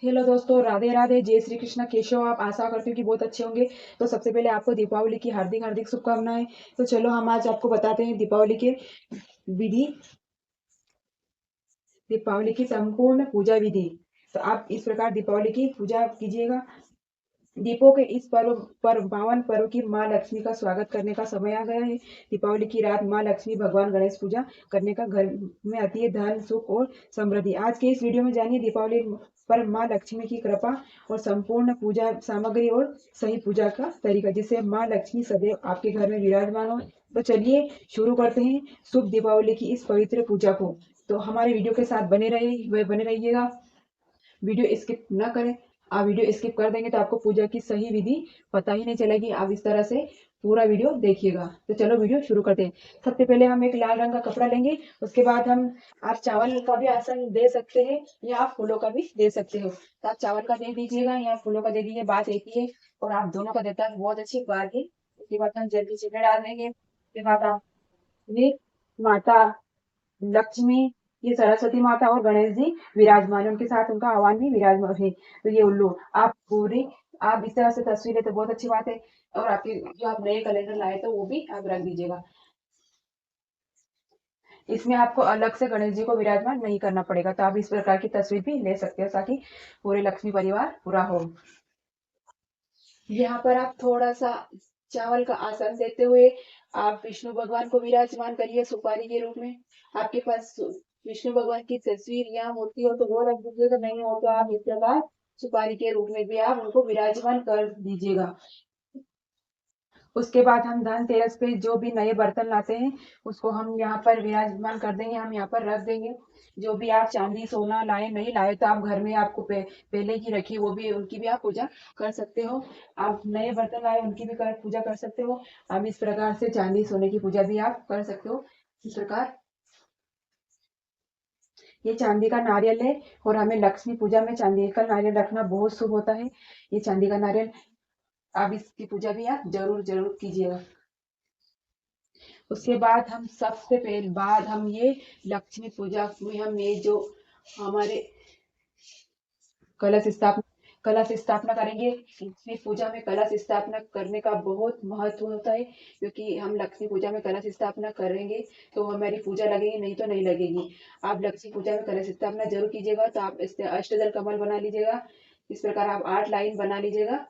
Hello दोस्तों, राधे राधे, जय श्री कृष्ण। कैसे हो आप? आशा करती हूँ कि बहुत अच्छे होंगे। तो सबसे पहले आपको दीपावली की हार्दिक हार्दिक शुभकामनाएं। तो चलो हम आज आपको बताते हैं दीपावली के विधि, दीपावली की संपूर्ण पूजा विधि। तो आप इस प्रकार दीपावली की पूजा कीजिएगा। दीपों के इस पावन पर्व की माँ लक्ष्मी का स्वागत करने का समय आ गया है। दीपावली की रात माँ लक्ष्मी भगवान गणेश पूजा करने का घर में आती है धन सुख और समृद्धि। आज के इस वीडियो में जानिए दीपावली पर माँ लक्ष्मी की कृपा और संपूर्ण पूजा सामग्री और सही पूजा का तरीका, जिससे माँ लक्ष्मी सदैव आपके घर में विराजमान हो। तो चलिए शुरू करते हैं शुभ दीपावली की इस पवित्र पूजा को। तो हमारे वीडियो के साथ बने रहिएगा। वीडियो स्किप ना करें। आप वीडियो स्किप कर देंगे तो आपको पूजा की सही विधि पता ही नहीं चलेगी। आप इस तरह से पूरा वीडियो देखिएगा। तो चलो वीडियो शुरू करते हैं। सबसे पहले हम एक लाल रंग का कपड़ा लेंगे। उसके बाद आप चावल का भी आसन दे सकते हैं या आप फूलों का भी दे सकते हो। तो आप चावल का दे दीजिएगा या फूलों का दे दीजिए, बात एक ही है। और आप दोनों का देता है बहुत अच्छी बात है। उसके बाद हम जल्दी से डाल देंगे। उसके बाद आप ये माता लक्ष्मी, ये सरस्वती माता और गणेश जी विराजमान है, उनके साथ उनका आह्वान भी विराजमान है। तो ये उल्लू आप पूरी, आप इस तरह से तस्वीर है तो बहुत अच्छी बात है। और आपके जो आप नए कैलेंडर लाए तो वो भी आप रख दीजिएगा। इसमें आपको अलग से गणेश जी को विराजमान नहीं करना पड़ेगा। तो आप इस प्रकार की तस्वीर भी ले सकते हो ताकि पूरे लक्ष्मी परिवार पूरा हो। यहाँ पर आप थोड़ा सा चावल का आसन देते हुए आप विष्णु भगवान को विराजमान करिए सुपारी के रूप में। आपके पास विष्णु भगवान की तस्वीर या मूर्ति हो तो वो रख दीजिएगा, नहीं हो तो आप इस प्रकार सुपारी के रूप में भी आप उनको विराजमान कर दीजिएगा। उसके बाद हम धनतेरस पे जो भी नए बर्तन लाते हैं उसको हम यहाँ पर विराजमान कर देंगे, हम यहाँ पर रख देंगे। जो भी आप चांदी सोना लाए नहीं लाए तो आप घर में आपको पहले की रखी वो भी, उनकी भी आप पूजा कर सकते हो। आप नए बर्तन लाए उनकी भी पूजा कर सकते हो। आप इस प्रकार से चांदी सोने की पूजा भी आप कर सकते हो। इस प्रकार ये चांदी का नारियल है और हमें लक्ष्मी पूजा में चांदी का नारियल रखना बहुत शुभ होता है। ये चांदी का नारियल, आप इसकी पूजा भी आप जरूर जरूर कीजिएगा। उसके बाद हम सबसे पहले बाद हम ये लक्ष्मी पूजा में हम ये जो हमारे कलश स्थापना कलश स्थापना करेंगे। लक्ष्मी पूजा में कलश स्थापना करने का बहुत महत्व होता है, क्योंकि हम लक्ष्मी पूजा में कलश स्थापना करेंगे तो हमारी पूजा लगेगी, नहीं तो नहीं लगेगी। आप लक्ष्मी पूजा में कलश स्थापना जरूर कीजिएगा। तो आप इस अष्टदल कमल बना लीजिएगा। इस प्रकार आप 8 लाइन बना लीजिएगा।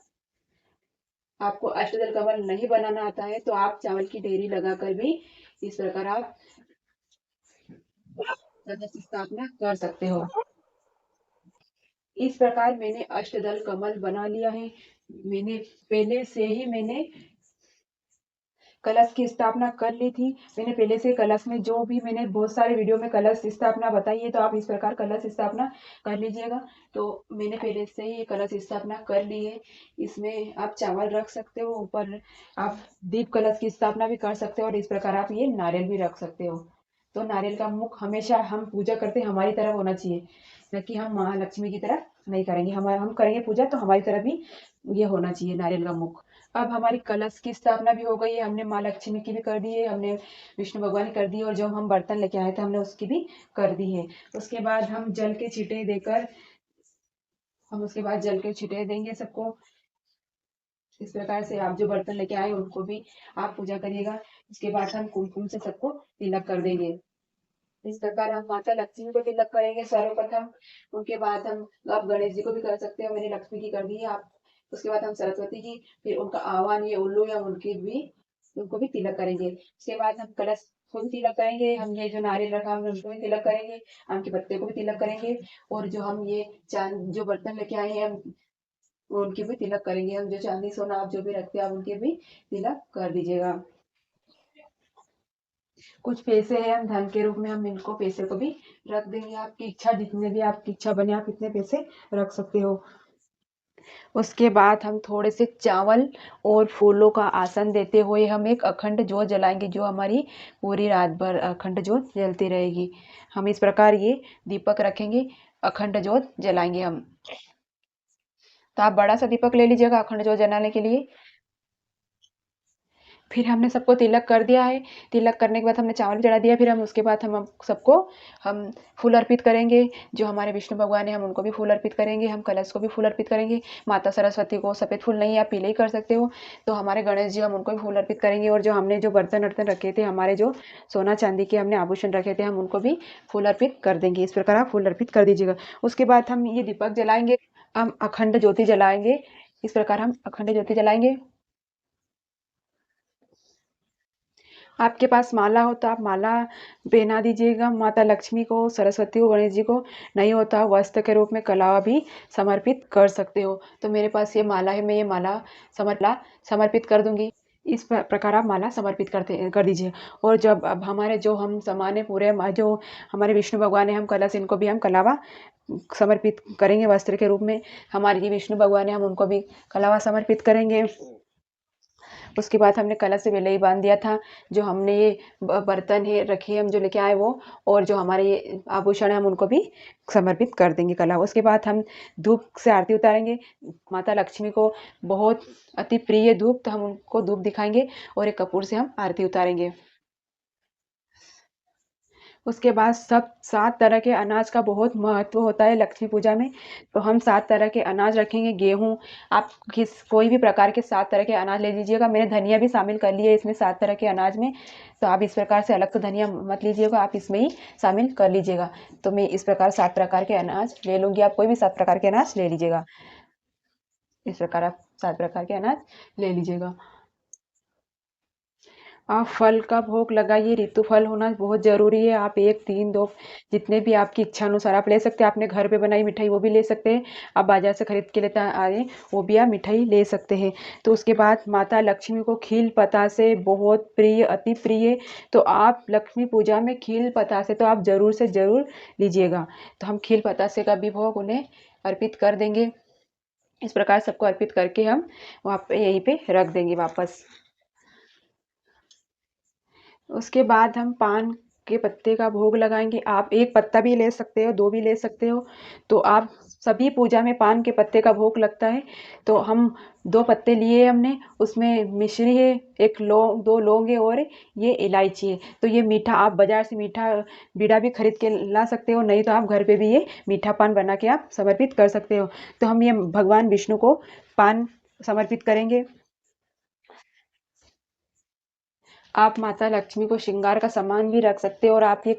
आपको अष्टदल कमल नहीं बनाना आता है तो आप चावल की ढेरी लगाकर भी इस प्रकार आप कलश स्थापना कर सकते हो। इस प्रकार मैंने अष्टदल कमल बना लिया है। मैंने पहले से ही मैंने कलश की स्थापना कर ली थी। मैंने पहले से कलश में जो भी मैंने बहुत सारे वीडियो में कलश स्थापना बताई है, तो आप इस प्रकार कलश स्थापना कर लीजिएगा। तो मैंने पहले से ही कलश स्थापना कर ली है। इसमें आप चावल रख सकते हो, ऊपर आप दीप कलश की स्थापना भी कर सकते हो और इस प्रकार आप ये नारियल भी रख सकते हो। तो नारियल का मुख हमेशा हम पूजा करते हैं हमारी तरफ होना चाहिए, न कि हम महालक्ष्मी की तरफ नहीं करेंगे। हम करेंगे पूजा तो हमारी तरफ भी ये होना चाहिए नारियल का मुख। अब हमारी कलश की स्थापना भी हो गई है, हमने माँ लक्ष्मी की भी कर दी है, हमने विष्णु भगवान की कर दी है और जो हम बर्तन लेके आए थे हमने उसकी भी कर दी है। उसके बाद हम जल के छींटे देकर हम उसके बाद जल के छींटे देंगे सबको। इस प्रकार से आप जो बर्तन लेके आए उनको भी आप पूजा करिएगा। उसके बाद हम कुमकुम से सबको तिलक कर देंगे। इस प्रकार हम माता लक्ष्मी को तिलक करेंगे सर्वप्रथम। उनके बाद हम आप गणेश जी को भी कर सकते हो, मैंने लक्ष्मी की कर दी है आप। उसके बाद हम सरस्वती की, फिर उनका आह्वान ये उल्लू या उनके भी, उनको भी तिलक करेंगे। उसके बाद हम कलश को भी तिलक करेंगे, हम ये जो नारियल रखा हम उनको भी तिलक करेंगे, आम के पत्ते को भी तिलक करेंगे। और जो हम ये चांद जो बर्तन लेके आए हैं हम उनकी भी तिलक करेंगे। हम जो चांदी सोना आप जो भी रखते हैं आप उनके भी तिलक कर दीजिएगा। कुछ पैसे हैं हम धन के रूप में हम इनको पैसे को भी रख देंगे। आपकी इच्छा, जितने भी आपकी इच्छा बने आप इतने पैसे रख सकते हो। उसके बाद हम थोड़े से चावल और फूलों का आसन देते हुए हम एक अखंड ज्योत जलाएंगे, जो हमारी पूरी रात भर अखंड ज्योत जलती रहेगी। हम इस प्रकार ये दीपक रखेंगे, अखंड ज्योत जलाएंगे हम। तो आप बड़ा सा दीपक ले लीजिएगा अखंड ज्योत जलाने के लिए। फिर हमने सबको तिलक कर दिया है। तिलक करने के बाद हमने चावल भी चढ़ा दिया। फिर हम उसके बाद हम सबको हम फूल अर्पित करेंगे। जो हमारे विष्णु भगवान हैं हम उनको भी फूल अर्पित करेंगे। हम कलश को भी फूल अर्पित करेंगे। माता सरस्वती को सफ़ेद फूल नहीं, आप पीले ही कर सकते हो। तो हमारे गणेश जी हम उनको भी फूल अर्पित करेंगे। और जो हमने जो बर्तन वर्तन रखे थे, हमारे जो सोना चांदी के हमने आभूषण रखे थे, हम उनको भी फूल अर्पित कर देंगे। इस प्रकार आप फूल अर्पित कर दीजिएगा। उसके बाद हम ये दीपक जलाएंगे। हम अखंड ज्योति जलाएंगे। इस प्रकार हम अखंड ज्योति जलाएंगे। आपके पास माला हो तो आप माला पहना दीजिएगा माता लक्ष्मी को, सरस्वती को, गणेश जी को। नहीं होता वस्त्र के रूप में कलावा भी समर्पित कर सकते हो। तो मेरे पास ये माला है, मैं ये माला समर्पित कर दूंगी। इस प्रकार आप माला समर्पित कर दीजिए। और जब अब हमारे जो हम सामान है पूरे, जो हमारे विष्णु भगवान है, हम कलश इनको भी हम कलावा समर्पित करेंगे वस्त्र के रूप में। हमारे ये विष्णु भगवान है, हम उनको भी कलावा समर्पित करेंगे। उसके बाद हमने कलश से पहले ही बांध दिया था। जो हमने ये बर्तन है रखे हम जो लेके आए वो, और जो हमारे ये आभूषण है हम उनको भी समर्पित कर देंगे कला। उसके बाद हम धूप से आरती उतारेंगे। माता लक्ष्मी को बहुत अति प्रिय धूप, तो हम उनको धूप दिखाएंगे और एक कपूर से हम आरती उतारेंगे। उसके बाद सब 7 तरह के अनाज का बहुत महत्व होता है लक्ष्मी पूजा में। तो हम 7 तरह के अनाज रखेंगे। गेहूँ, आप कोई भी प्रकार के 7 तरह के अनाज ले लीजिएगा। मैंने धनिया भी शामिल कर लिया है इसमें 7 तरह के अनाज में। तो आप इस प्रकार से अलग तो धनिया मत लीजिएगा, आप इसमें ही शामिल कर लीजिएगा। तो मैं इस प्रकार 7 प्रकार के अनाज ले लूँगी। आप कोई भी 7 प्रकार के अनाज ले लीजिएगा। इस प्रकार आप 7 प्रकार के अनाज ले लीजिएगा। आप फल का भोग लगाइए। ऋतु फल होना बहुत ज़रूरी है। आप 1, 3, 2 जितने भी आपकी इच्छा अनुसार आप ले सकते हैं। आपने घर पे बनाई मिठाई वो भी ले सकते हैं। आप बाज़ार से खरीद के लेता आए वो भी आप मिठाई ले सकते हैं। तो उसके बाद माता लक्ष्मी को खील पतासे बहुत प्रिय, अति प्रिय। तो आप लक्ष्मी पूजा में खील पतासे तो आप ज़रूर से ज़रूर लीजिएगा। तो हम खील पतासे का भी भोग उन्हें अर्पित कर देंगे। इस प्रकार सबको अर्पित करके हम वहाँ पे यहीं पे रख देंगे वापस। उसके बाद हम पान के पत्ते का भोग लगाएंगे। आप 1 पत्ता भी ले सकते हो, 2 भी ले सकते हो। तो आप सभी पूजा में पान के पत्ते का भोग लगता है। तो हम 2 पत्ते लिए हमने, उसमें मिश्री है, 1 लौंग, 2 लौंग है और ये इलायची है। तो ये मीठा आप बाज़ार से मीठा बीड़ा भी खरीद के ला सकते हो, नहीं तो आप घर पे भी ये मीठा पान बना के आप समर्पित कर सकते हो। तो हम ये भगवान विष्णु को पान समर्पित करेंगे। आप माता लक्ष्मी को श्रृंगार का सामान भी रख सकते हो, और आप ये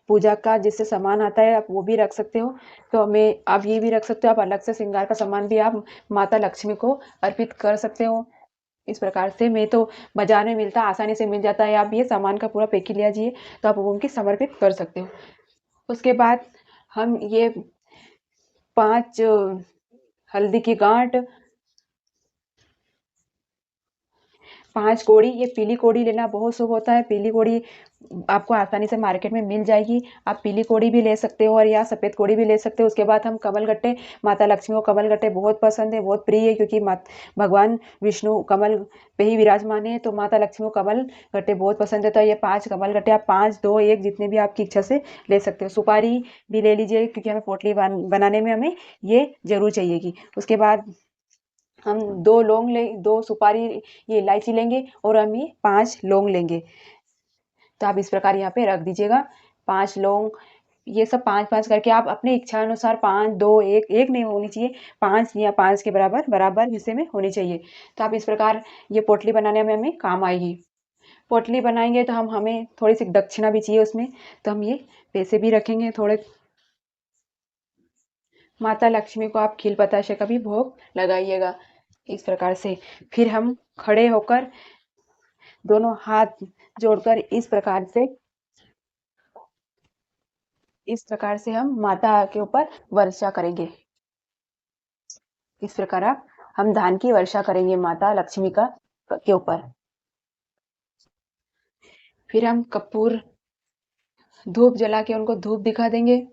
पूजा का जिससे सामान आता है आप वो भी रख सकते हो। तो मैं आप ये भी रख सकते हो। आप अलग से श्रृंगार का सामान भी आप माता लक्ष्मी को अर्पित कर सकते हो। इस प्रकार से मैं तो बाजार में मिलता आसानी से मिल जाता है। आप ये सामान का पूरा पैकेट ले जाइए तो आप वो उनकी समर्पित कर सकते हो। उसके बाद हम ये 5 हल्दी की गांठ, 5 कोड़ी, ये पीली कोड़ी लेना बहुत शुभ होता है। पीली कोड़ी आपको आसानी से मार्केट में मिल जाएगी। आप पीली कोड़ी भी ले सकते हो और या सफ़ेद कोड़ी भी ले सकते हो। उसके बाद हम कमल गट्टे, माता लक्ष्मी को कमल गट्टे बहुत पसंद है, बहुत प्रिय है, क्योंकि भगवान विष्णु कमल पे ही विराजमान है। तो माता लक्ष्मी को कमल गट्टे बहुत पसंद है। तो ये 5 कमल गट्टे आप 5, 2, 1 जितने भी आपकी इच्छा से ले सकते हो। सुपारी भी ले लीजिए, क्योंकि हमें पोटली बनाने में हमें ये ज़रूर चाहिएगी। उसके बाद हम 2 लौंग 2 सुपारी, ये इलायची लेंगे, और हम ये 5 लौंग लेंगे। तो आप इस प्रकार यहाँ पे रख दीजिएगा 5 लौंग। ये सब 5-5 करके आप अपनी इच्छा अनुसार 5, 2, 1, 1 नहीं होनी चाहिए, 5 या 5 के बराबर हिस्से में होनी चाहिए। तो आप इस प्रकार ये पोटली बनाने में हमें काम आएगी। पोटली बनाएंगे तो हमें थोड़ी सी दक्षिणा भी चाहिए उसमें, तो हम ये पैसे भी रखेंगे थोड़े। माता लक्ष्मी को आप खील बताशे का भी भोग लगाइएगा इस प्रकार से। फिर हम खड़े होकर दोनों हाथ जोड़कर इस प्रकार से हम माता के ऊपर वर्षा करेंगे। इस प्रकार हम धान की वर्षा करेंगे माता लक्ष्मी का के ऊपर। फिर हम कपूर धूप जला के उनको धूप दिखा देंगे।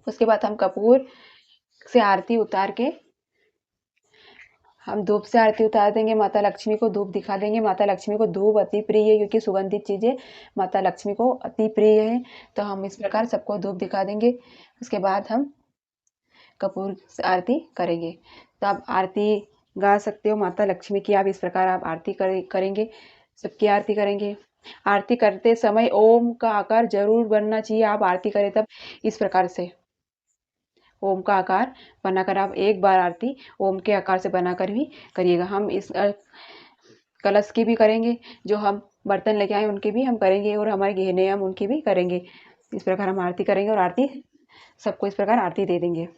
उसके बाद हम कपूर से आरती उतार के हम धूप से आरती उतार देंगे, माता लक्ष्मी को धूप दिखा देंगे। माता लक्ष्मी को धूप अति प्रिय है, क्योंकि सुगंधित चीज़ें माता लक्ष्मी को अति प्रिय है। तो हम इस प्रकार सबको धूप दिखा देंगे। उसके बाद हम कपूर से आरती करेंगे। तो आप आरती गा सकते हो माता लक्ष्मी की, आप इस प्रकार आप आरती करेंगे। सबकी आरती करेंगे। आरती करते समय ओम का आकार जरूर बनना चाहिए। आप आरती करें तब इस प्रकार से ओम का आकार बनाकर आप एक बार आरती ओम के आकार से बनाकर भी करिएगा। हम इस कलश की भी करेंगे, जो हम बर्तन लेके आए उनकी भी हम करेंगे, और हमारे गहने हम उनकी भी करेंगे। इस प्रकार हम आरती करेंगे और आरती सबको इस प्रकार आरती दे देंगे।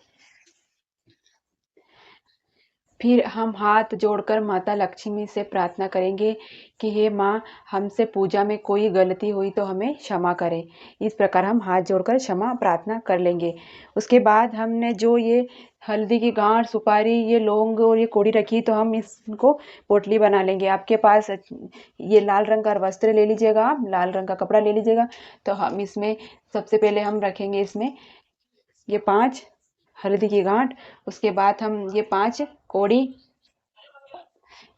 फिर हम हाथ जोड़कर माता लक्ष्मी से प्रार्थना करेंगे कि हे माँ, हमसे पूजा में कोई गलती हुई तो हमें क्षमा करें। इस प्रकार हम हाथ जोड़कर क्षमा प्रार्थना कर लेंगे। उसके बाद हमने जो ये हल्दी की गांठ, सुपारी, ये लौंग और ये कोड़ी रखी, तो हम इसको पोटली बना लेंगे। आपके पास ये लाल रंग का वस्त्र ले लीजिएगा, आप लाल रंग का कपड़ा ले लीजिएगा। तो हम इसमें सबसे पहले हम रखेंगे इसमें ये 5 हल्दी की गांठ। उसके बाद हम कोड़ी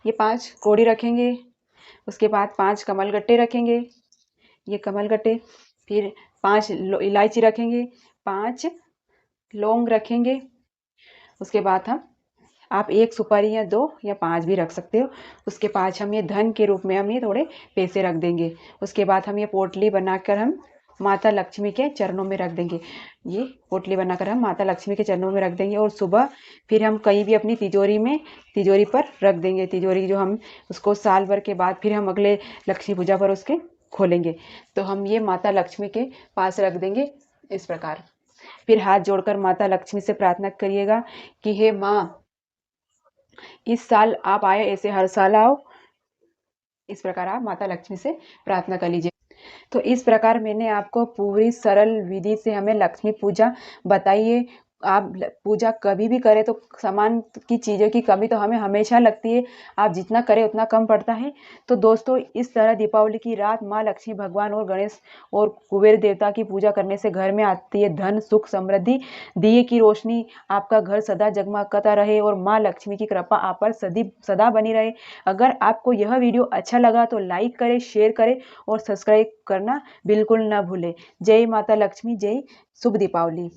ये 5 कोड़ी रखेंगे। उसके बाद 5 कमलगट्टे रखेंगे, ये कमलगट्टे। फिर 5 इलायची रखेंगे, 5 लौंग रखेंगे। उसके बाद हम आप 1 सुपारी या 2 या 5 भी रख सकते हो। उसके बाद हम ये धन के रूप में हम ये थोड़े पैसे रख देंगे। उसके बाद हम ये पोटली बनाकर हम माता लक्ष्मी के चरणों में रख देंगे। ये पोटली बनाकर हम माता लक्ष्मी के चरणों में रख देंगे, और सुबह फिर हम कहीं भी अपनी तिजोरी पर रख देंगे। तिजोरी जो हम उसको साल भर के बाद फिर हम अगले लक्ष्मी पूजा पर उसके खोलेंगे। तो हम ये माता लक्ष्मी के पास रख देंगे इस प्रकार। फिर हाथ जोड़कर माता लक्ष्मी से प्रार्थना करिएगा कि हे माँ, इस साल आप आए, ऐसे हर साल आओ। इस प्रकार आप माता लक्ष्मी से प्रार्थना कर लीजिए। तो इस प्रकार मैंने आपको पूरी सरल विधि से हमें लक्ष्मी पूजा बताई है। आप पूजा कभी भी करें तो सामान की चीज़ों की कमी तो हमें हमेशा लगती है। आप जितना करें उतना कम पड़ता है। तो दोस्तों, इस तरह दीपावली की रात माँ लक्ष्मी भगवान और गणेश और कुबेर देवता की पूजा करने से घर में आती है धन, सुख, समृद्धि। दिए की रोशनी, आपका घर सदा जगमगाता रहे और माँ लक्ष्मी की कृपा आप पर सदा बनी रहे। अगर आपको यह वीडियो अच्छा लगा तो लाइक करें, शेयर करें और सब्सक्राइब करना बिल्कुल ना भूलें। जय माता लक्ष्मी, जय। शुभ दीपावली।